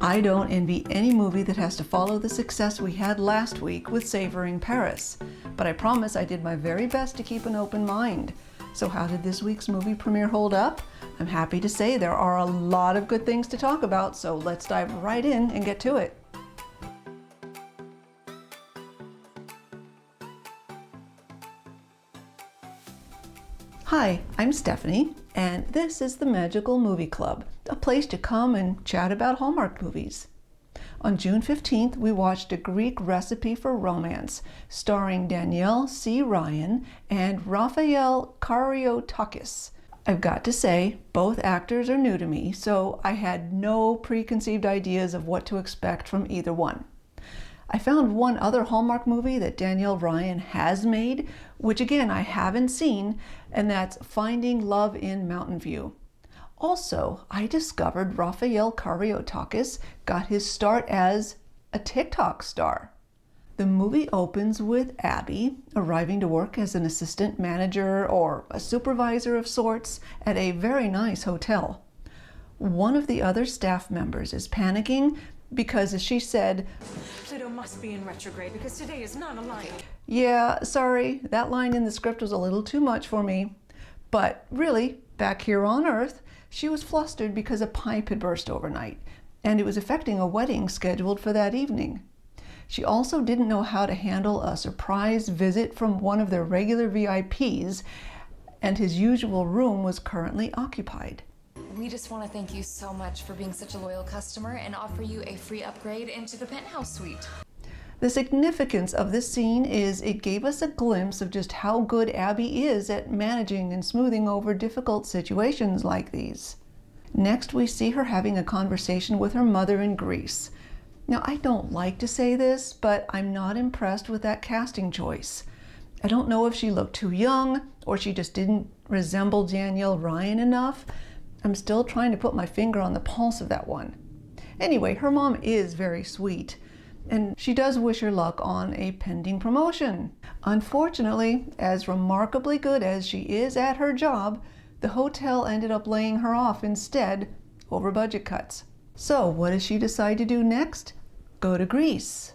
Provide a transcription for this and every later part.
I don't envy any movie that has to follow the success we had last week with Savoring Paris, but I promise I did my very best to keep an open mind. So how did this week's movie premiere hold up? I'm happy to say there are a lot of good things to talk about, so let's dive right in and get to it. Hi, I'm Stephanie, and this is the Magical Movie Club, a place to come and chat about Hallmark movies. On June 15th, we watched A Greek Recipe for Romance, starring Danielle C. Ryan and Raphael Karyotakis. I've got to say, both actors are new to me, so I had no preconceived ideas of what to expect from either one. I found one other Hallmark movie that Danielle Ryan has made, which again I haven't seen, and that's Finding Love in Mountain View. Also, I discovered Raphael Karyotakis got his start as a TikTok star. The movie opens with Abby arriving to work as an assistant manager or a supervisor of sorts at a very nice hotel. One of the other staff members is panicking because, as she said, Pluto must be in retrograde because today is not a line. Yeah, sorry, that line in the script was a little too much for me. But really, back here on Earth, she was flustered because a pipe had burst overnight, and it was affecting a wedding scheduled for that evening. She also didn't know how to handle a surprise visit from one of their regular VIPs, and his usual room was currently occupied. We just want to thank you so much for being such a loyal customer and offer you a free upgrade into the penthouse suite. The significance of this scene is it gave us a glimpse of just how good Abby is at managing and smoothing over difficult situations like these. Next, we see her having a conversation with her mother in Greece. Now, I don't like to say this, but I'm not impressed with that casting choice. I don't know if she looked too young or she just didn't resemble Danielle Ryan enough. I'm still trying to put my finger on the pulse of that one. Anyway, her mom is very sweet, and she does wish her luck on a pending promotion. Unfortunately, as remarkably good as she is at her job, the hotel ended up laying her off instead over budget cuts. So what does she decide to do next? Go to Greece.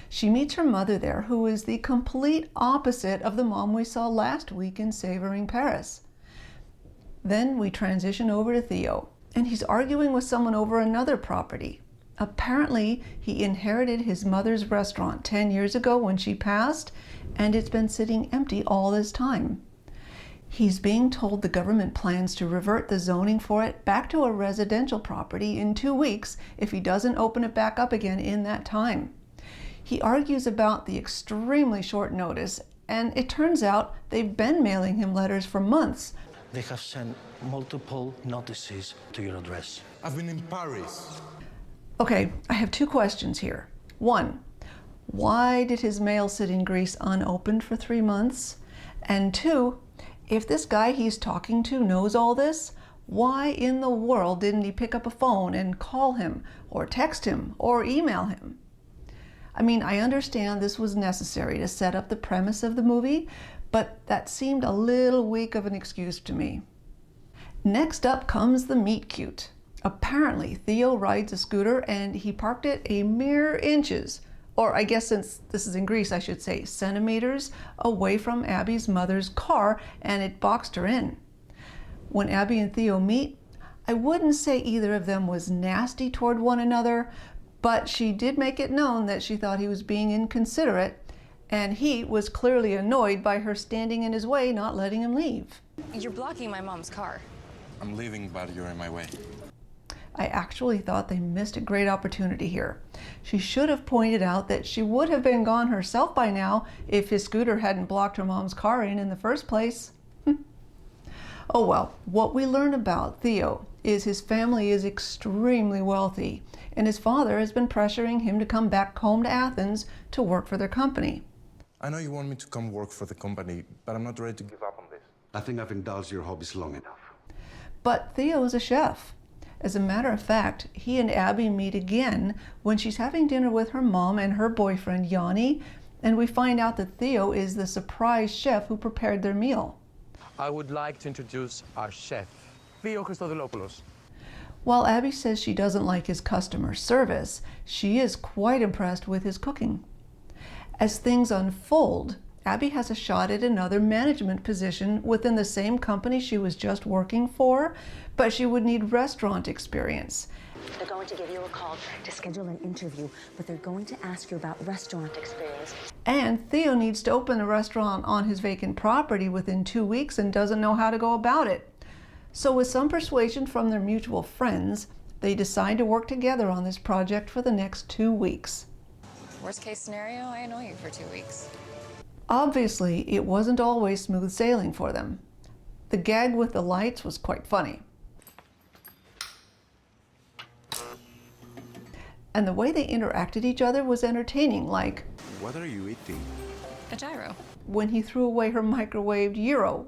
She meets her mother there, who is the complete opposite of the mom we saw last week in Savoring Paris. Then we transition over to Theo, and he's arguing with someone over another property. Apparently, he inherited his mother's restaurant 10 years ago when she passed, and it's been sitting empty all this time. He's being told the government plans to revert the zoning for it back to a residential property in 2 weeks if he doesn't open it back up again in that time. He argues about the extremely short notice, and it turns out they've been mailing him letters for months. They have sent multiple notices to your address. I've been in Paris. Okay, I have 2 questions here. 1, why did his mail sit in Greece unopened for 3 months? And 2, if this guy he's talking to knows all this, why in the world didn't he pick up a phone and call him, or text him, or email him? I mean, I understand this was necessary to set up the premise of the movie, but that seemed a little weak of an excuse to me. Next up comes the meet cute. Apparently, Theo rides a scooter and he parked it a mere inches, or I guess since this is in Greece, I should say centimeters, away from Abby's mother's car, and it boxed her in. When Abby and Theo meet, I wouldn't say either of them was nasty toward one another, but she did make it known that she thought he was being inconsiderate, and he was clearly annoyed by her standing in his way, not letting him leave. You're blocking my mom's car. I'm leaving, but you're in my way. I actually thought they missed a great opportunity here. She should have pointed out that she would have been gone herself by now if his scooter hadn't blocked her mom's car in the first place. Oh well, what we learn about Theo is his family is extremely wealthy, and his father has been pressuring him to come back home to Athens to work for their company. I know you want me to come work for the company, but I'm not ready to give up on this. I think I've indulged your hobbies long enough. But Theo is a chef. As a matter of fact, he and Abby meet again when she's having dinner with her mom and her boyfriend Yanni, and we find out that Theo is the surprise chef who prepared their meal. I would like to introduce our chef, Theo Christodolopoulos. While Abby says she doesn't like his customer service, she is quite impressed with his cooking. As things unfold, Abby has a shot at another management position within the same company she was just working for, but she would need restaurant experience. They're going to give you a call to schedule an interview, but they're going to ask you about restaurant experience. And Theo needs to open a restaurant on his vacant property within 2 weeks and doesn't know how to go about it. So with some persuasion from their mutual friends, they decide to work together on this project for the next 2 weeks. Worst case scenario, I annoy you for 2 weeks. Obviously, it wasn't always smooth sailing for them. The gag with the lights was quite funny. And the way they interacted each other was entertaining, like What are you eating? A gyro. when he threw away her microwaved gyro.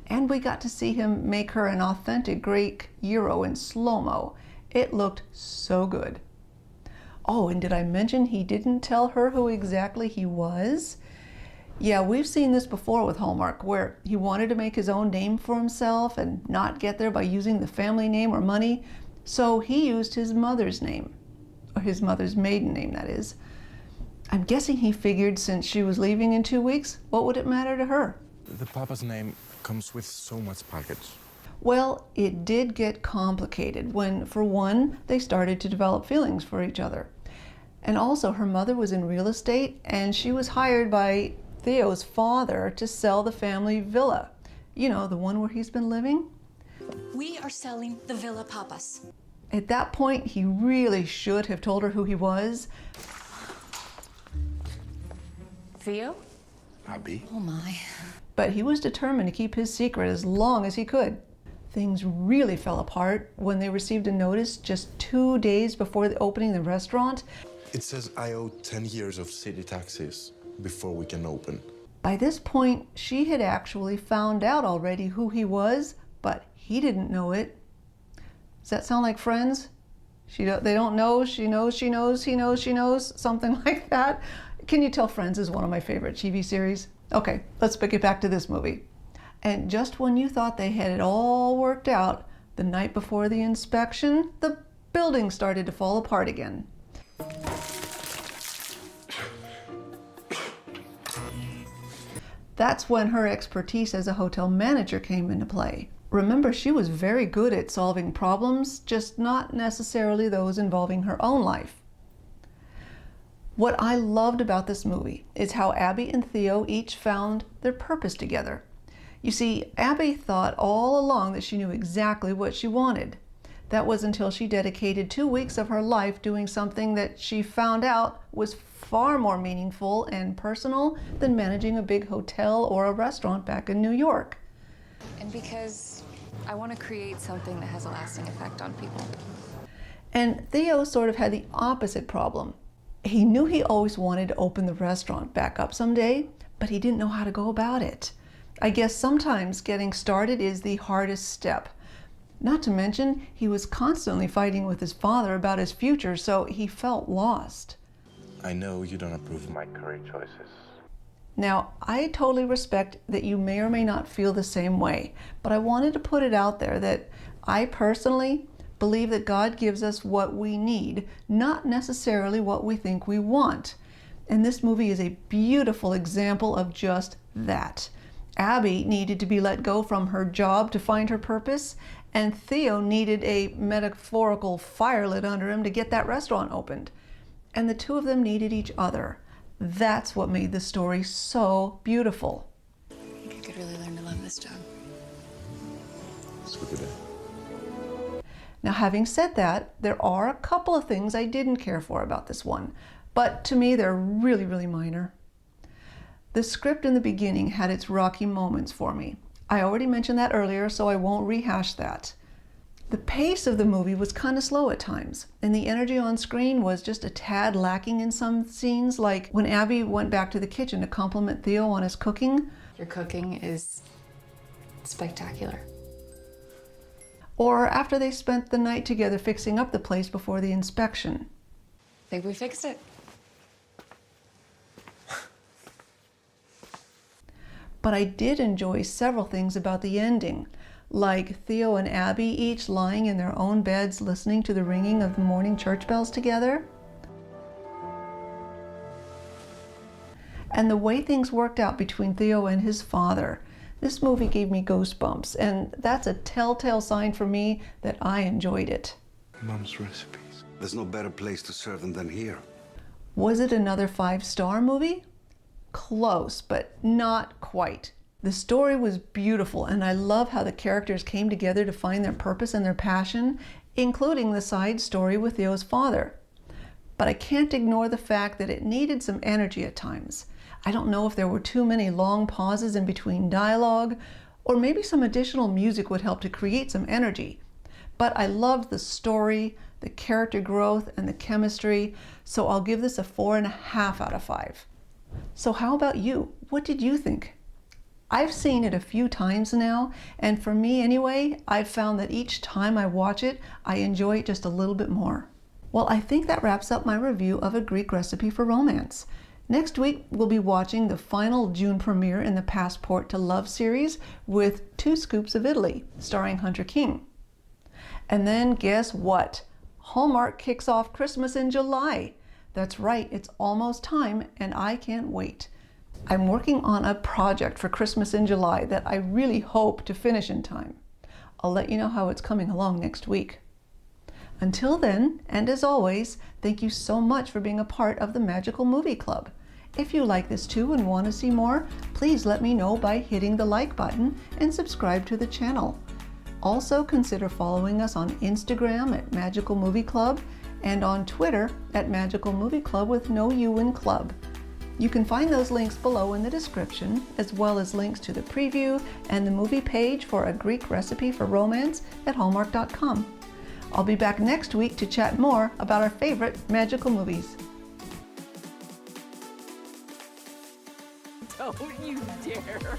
And we got to see him make her an authentic Greek gyro in slow-mo. It looked so good. Oh, and did I mention he didn't tell her who exactly he was? Yeah, we've seen this before with Hallmark, where he wanted to make his own name for himself and not get there by using the family name or money, so he used his mother's name, or his mother's maiden name, that is. I'm guessing he figured since she was leaving in 2 weeks, what would it matter to her? The papa's name comes with so much baggage. Well, it did get complicated when, for one, they started to develop feelings for each other. And also, her mother was in real estate, and she was hired by Theo's father to sell the family villa. You know, the one where he's been living? We are selling the Villa Papas. At that point, he really should have told her who he was. Theo? Abby? Oh my. But he was determined to keep his secret as long as he could. Things really fell apart when they received a notice just 2 days before the opening of the restaurant. It says I owe 10 years of city taxes before we can open. By this point, she had actually found out already who he was, but he didn't know it. Does that sound like Friends? They don't know, she knows, he knows, she knows, something like that. Can you tell Friends is one of my favorite TV series? Okay, let's get back to this movie. And just when you thought they had it all worked out, the night before the inspection, the building started to fall apart again. That's when her expertise as a hotel manager came into play. Remember, she was very good at solving problems, just not necessarily those involving her own life. What I loved about this movie is how Abby and Theo each found their purpose together. You see, Abby thought all along that she knew exactly what she wanted. That was until she dedicated 2 weeks of her life doing something that she found out was far more meaningful and personal than managing a big hotel or a restaurant back in New York. And because I want to create something that has a lasting effect on people. And Theo sort of had the opposite problem. He knew he always wanted to open the restaurant back up someday, but he didn't know how to go about it. I guess sometimes getting started is the hardest step. Not to mention, he was constantly fighting with his father about his future, so he felt lost. I know you don't approve of my career choices. Now, I totally respect that you may or may not feel the same way, but I wanted to put it out there that I personally believe that God gives us what we need, not necessarily what we think we want. And this movie is a beautiful example of just that. Abby needed to be let go from her job to find her purpose, and Theo needed a metaphorical fire lit under him to get that restaurant opened. And the two of them needed each other. That's what made the story so beautiful. I think I could really learn to love this job. So did I. Now, having said that, there are a couple of things I didn't care for about this one, but to me they're really, really minor. The script in the beginning had its rocky moments for me. I already mentioned that earlier, so I won't rehash that. The pace of the movie was kind of slow at times, and the energy on screen was just a tad lacking in some scenes, like when Abby went back to the kitchen to compliment Theo on his cooking. Your cooking is spectacular. Or after they spent the night together fixing up the place before the inspection. Think we fixed it. But I did enjoy several things about the ending, like Theo and Abby each lying in their own beds listening to the ringing of the morning church bells together. And the way things worked out between Theo and his father. This movie gave me goosebumps, and that's a telltale sign for me that I enjoyed it. Mom's recipes. There's no better place to serve them than here. Was it another 5-star movie? Close, but not quite. The story was beautiful, and I love how the characters came together to find their purpose and their passion, including the side story with Theo's father. But I can't ignore the fact that it needed some energy at times. I don't know if there were too many long pauses in between dialogue, or maybe some additional music would help to create some energy. But I loved the story, the character growth, and the chemistry, so I'll give this a 4.5 out of 5. So how about you? What did you think? I've seen it a few times now, and for me anyway, I've found that each time I watch it, I enjoy it just a little bit more. Well, I think that wraps up my review of A Greek Recipe for Romance. Next week, we'll be watching the final June premiere in the Passport to Love series with 2 Scoops of Italy, starring Hunter King. And then guess what? Hallmark kicks off Christmas in July. That's right, it's almost time, and I can't wait. I'm working on a project for Christmas in July that I really hope to finish in time. I'll let you know how it's coming along next week. Until then, and as always, thank you so much for being a part of the Magical Movie Club. If you like this too and want to see more, please let me know by hitting the like button and subscribe to the channel. Also, consider following us on Instagram at Magical Movie Club and on Twitter at Magical Movie Club with no U in club. You can find those links below in the description, as well as links to the preview and the movie page for A Greek Recipe for Romance at Hallmark.com. I'll be back next week to chat more about our favorite magical movies. Don't you dare!